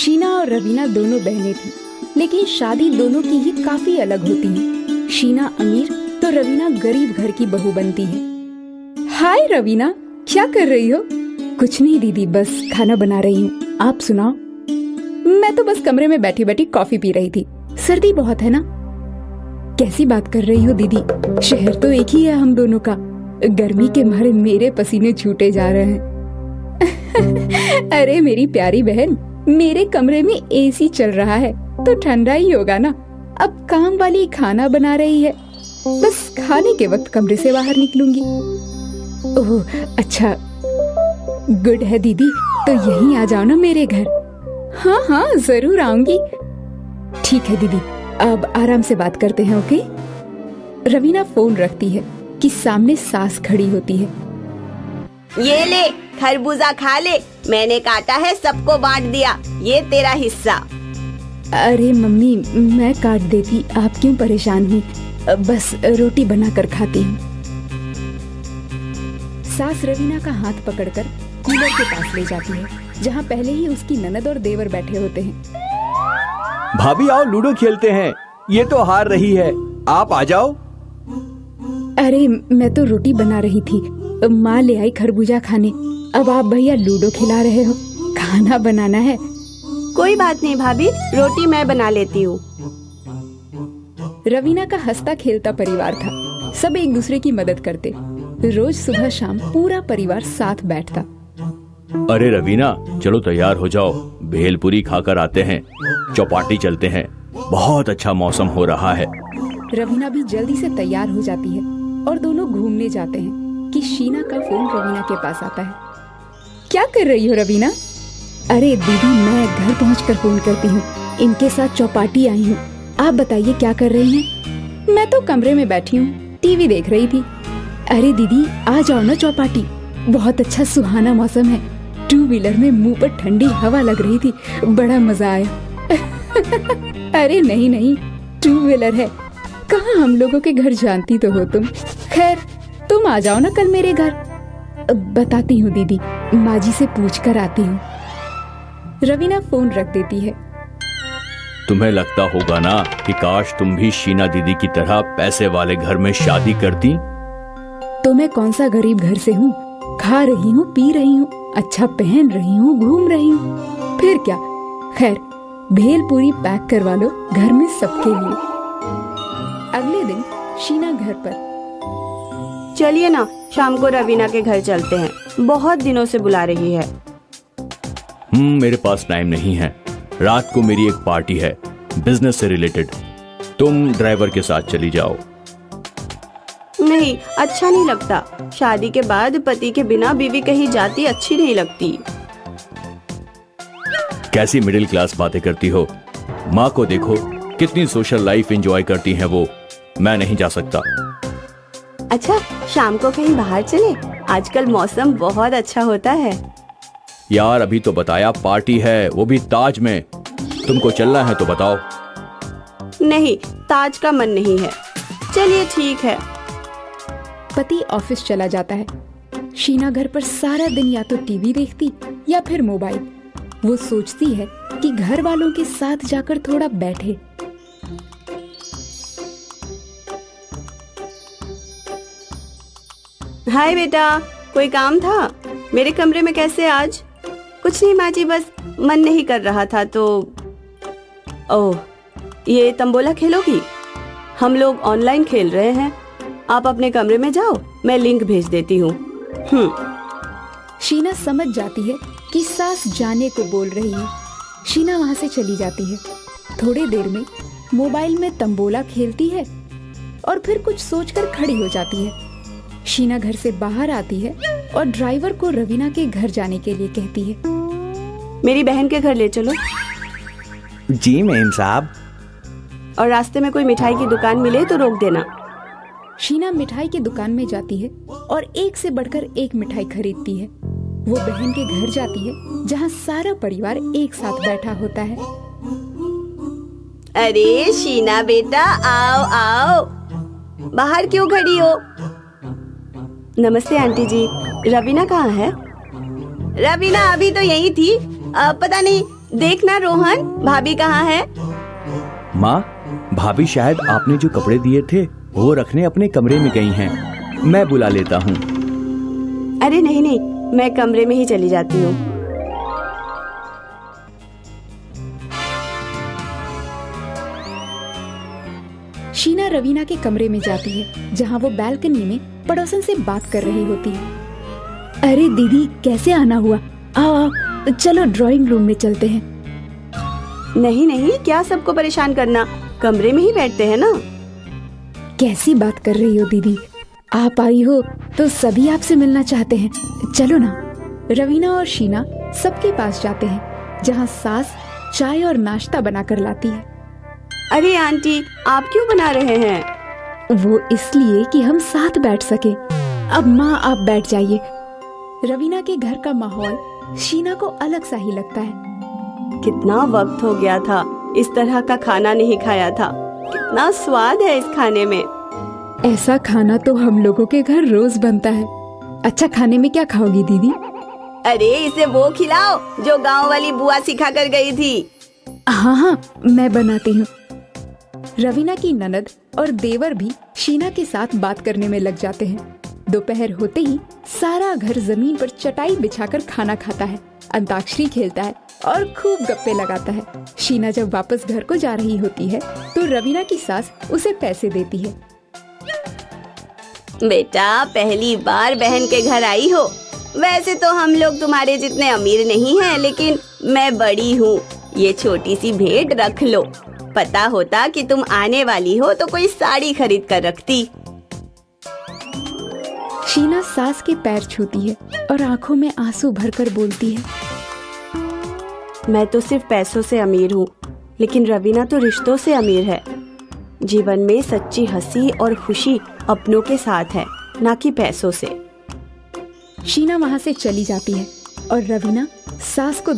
शीना और रवीना दोनों बहनें थीं, लेकिन शादी दोनों की ही काफी अलग होती है। शीना अमीर तो रवीना गरीब घर की बहू बनती है। हाय रवीना, क्या कर रही हो? कुछ नहीं दीदी, बस खाना बना रही हूँ। आप सुनाओ? मैं तो बस कमरे में बैठी बैठी कॉफी पी रही थी। सर्दी बहुत है ना। कैसी बात कर रही हो दीदी, शहर तो एक ही है हम दोनों का। गर्मी के मारे मेरे पसीने छूटे जा रहे हैं। अरे मेरी प्यारी बहन, मेरे कमरे में एसी चल रहा है तो ठंडा ही होगा ना। अब काम वाली खाना बना रही है, बस खाने के वक्त कमरे से बाहर निकलूंगी। ओह अच्छा, गुड है दीदी, तो यहीं आ जाओ ना मेरे घर। हाँ हाँ जरूर आऊंगी। ठीक है दीदी, अब आराम से बात करते हैं, ओके? रवीना फोन रखती है कि सामने सास खड़ी होती है। ये ले खरबूजा खा ले, मैंने काटा है, सबको बांट दिया, ये तेरा हिस्सा। अरे मम्मी, मैं काट देती, आप क्यों परेशान हुई? बस रोटी बनाकर खाती हूँ। सास रवीना का हाथ पकड़कर कूलर के पास ले जाती है, जहाँ पहले ही उसकी ननद और देवर बैठे होते हैं। भाभी आओ, लूडो खेलते हैं। ये तो हार रही है, आप आ जाओ। अरे मैं तो रोटी बना रही थी, माँ ले आई खरबूजा खाने। अब आप भैया लूडो खिला रहे हो, खाना बनाना है। कोई बात नहीं भाभी, रोटी मैं बना लेती हूँ। रवीना का हंसता खेलता परिवार था, सब एक दूसरे की मदद करते। रोज सुबह शाम पूरा परिवार साथ बैठता। अरे रवीना, चलो तैयार हो जाओ, भेलपुरी खाकर आते हैं, चौपाटी चलते हैं, बहुत अच्छा मौसम हो रहा है। रवीना भी जल्दी से तैयार हो जाती है और दोनों घूमने जाते हैं कि शीना का फोन रवीना के पास आता है। क्या कर रही हो रवीना? अरे दीदी, मैं घर पहुंचकर फोन करती हूँ, इनके साथ चौपाटी आई हूँ। आप बताइए क्या कर रही हैं? मैं तो कमरे में बैठी हूँ, टीवी देख रही थी। अरे दीदी आ जाओ ना चौपाटी, बहुत अच्छा सुहाना मौसम है। 2 व्हीलर में मुंह पर ठंडी हवा लग रही थी, बड़ा मजा आया। अरे नहीं नहीं, 2 व्हीलर है, कहाँ हम लोगों के घर जानती तो हो तुम। खैर तुम आ जाओ ना कल मेरे घर। बताती हूँ दीदी, माँ जी से पूछ कर आती हूँ। रवीना फोन रख देती है। तुम्हें लगता होगा ना कि काश तुम भी शीना दीदी की तरह पैसे वाले घर में शादी करती। तो मैं कौन सा गरीब घर से हूँ? खा रही हूँ, पी रही हूँ, अच्छा पहन रही हूँ, घूम रही हूँ, फिर क्या। खैर भेलपुरी पैक करवा लो घर में सबके लिए। अगले दिन शीना घर पर। चलिए ना, शाम को रवीना के घर चलते हैं, बहुत दिनों से बुला रही है। मेरे पास टाइम नहीं है, रात को मेरी एक पार्टी है बिजनेस से रिलेटेड। तुम ड्राइवर के साथ चली जाओ। नहीं, अच्छा नहीं लगता, शादी के बाद पति के बिना बीवी कहीं जाती अच्छी नहीं लगती। कैसी मिडिल क्लास बातें करती हो? माँ को देखो, कितनी सोशल लाइफ एंजॉय करती हैं वो, मैं नहीं जा सकता। अच्छा, शाम को कहीं बाहर चले, आजकल मौसम बहुत अच्छा होता है। यार अभी तो बताया पार्टी है, वो भी ताज में। तुमको चलना है तो बताओ। नहीं, ताज का मन नहीं है। चलिए ठीक है। पति ऑफिस चला जाता है। शीना घर पर सारा दिन या तो टीवी देखती या फिर मोबाइल। वो सोचती है कि घर वालों के साथ जाकर थोड़ा बैठे। हाय बेटा, कोई काम था? मेरे कमरे में कैसे आज? कुछ नहीं माँ जी, बस मन नहीं कर रहा था तो। ओह, ये तंबोला खेलोगी? हम लोग ऑनलाइन खेल रहे हैं, आप अपने कमरे में जाओ, मैं लिंक भेज देती हूँ। शीना समझ जाती है कि सास जाने को बोल रही है। शीना वहाँ से चली जाती है। थोड़ी देर में मोबाइल में तंबोला खेलती है और फिर कुछ सोचकर खड़ी हो जाती है। शीना घर से बाहर आती है और ड्राइवर को रवीना के घर जाने के लिए कहती है। मेरी बहन के घर ले चलो। जी मेम साहब। और रास्ते में कोई मिठाई की दुकान मिले तो रोक देना। शीना मिठाई की दुकान में जाती है और एक से बढ़कर एक मिठाई खरीदती है। वो बहन के घर जाती है जहाँ सारा परिवार एक साथ बैठा होता है। अरे शीना बेटा, आओ आओ, बाहर क्यों खड़ी हो? नमस्ते आंटी जी, रवीना कहाँ है? रवीना अभी तो यही थी, पता नहीं देखना रोहन, भाभी कहाँ है? माँ, भाभी शायद आपने जो कपड़े दिए थे वो रखने अपने कमरे में गई हैं। मैं बुला लेता हूँ। अरे नहीं नहीं, मैं कमरे में ही चली जाती हूँ। शीना रवीना के कमरे में जाती है जहाँ वो बैल्कनी में पड़ोसन से बात कर रही होती है। अरे दीदी, कैसे आना हुआ? आओ चलो ड्राइंग रूम में चलते हैं। नहीं नहीं, क्या सबको परेशान करना, कमरे में ही बैठते हैं ना। कैसी बात कर रही हो दीदी? आप आई हो तो सभी आपसे मिलना चाहते हैं, चलो ना। रवीना और शीना सबके पास जाते हैं जहाँ सास चाय और नाश्ता बनाकर लाती है। अरे आंटी, आप क्यों बना रहे हैं? वो इसलिए कि हम साथ बैठ सके। अब माँ आप बैठ जाइए। रवीना के घर का माहौल शीना को अलग सा ही लगता है। कितना वक्त हो गया था इस तरह का खाना नहीं खाया था। कितना स्वाद है इस खाने में। ऐसा खाना तो हम लोगों के घर रोज बनता है। अच्छा, खाने में क्या खाओगी दीदी? अरे इसे वो खिलाओ जो गांव वाली बुआ सिखा कर गई थी। हाँ हाँ, मैं बनाती हूँ। रवीना की ननद और देवर भी शीना के साथ बात करने में लग जाते हैं। दोपहर होते ही सारा घर जमीन पर चटाई बिछाकर खाना खाता है, अंताक्षरी खेलता है और खूब गप्पे लगाता है। शीना जब वापस घर को जा रही होती है तो रवीना की सास उसे पैसे देती है। बेटा, पहली बार बहन के घर आई हो। वैसे तो हम लोग तुम्हारे जितने अमीर नहीं हैं, लेकिन मैं बड़ी हूँ। ये छोटी सी भेंट रख लो। पता होता कि तुम आने वाली हो तो कोई साड़ी खरीद कर रखती। शीना सास के पैर छूती है और आंखों में आंसू भरकर बोलती है, मैं तो सिर्फ पैसों से अमीर हूँ, लेकिन रवीना तो रिश्तों से अमीर है। जीवन में सच्ची हंसी और खुशी अपनों के साथ है, ना कि पैसों से। शीना वहाँ से चली जाती है और रवीना सास को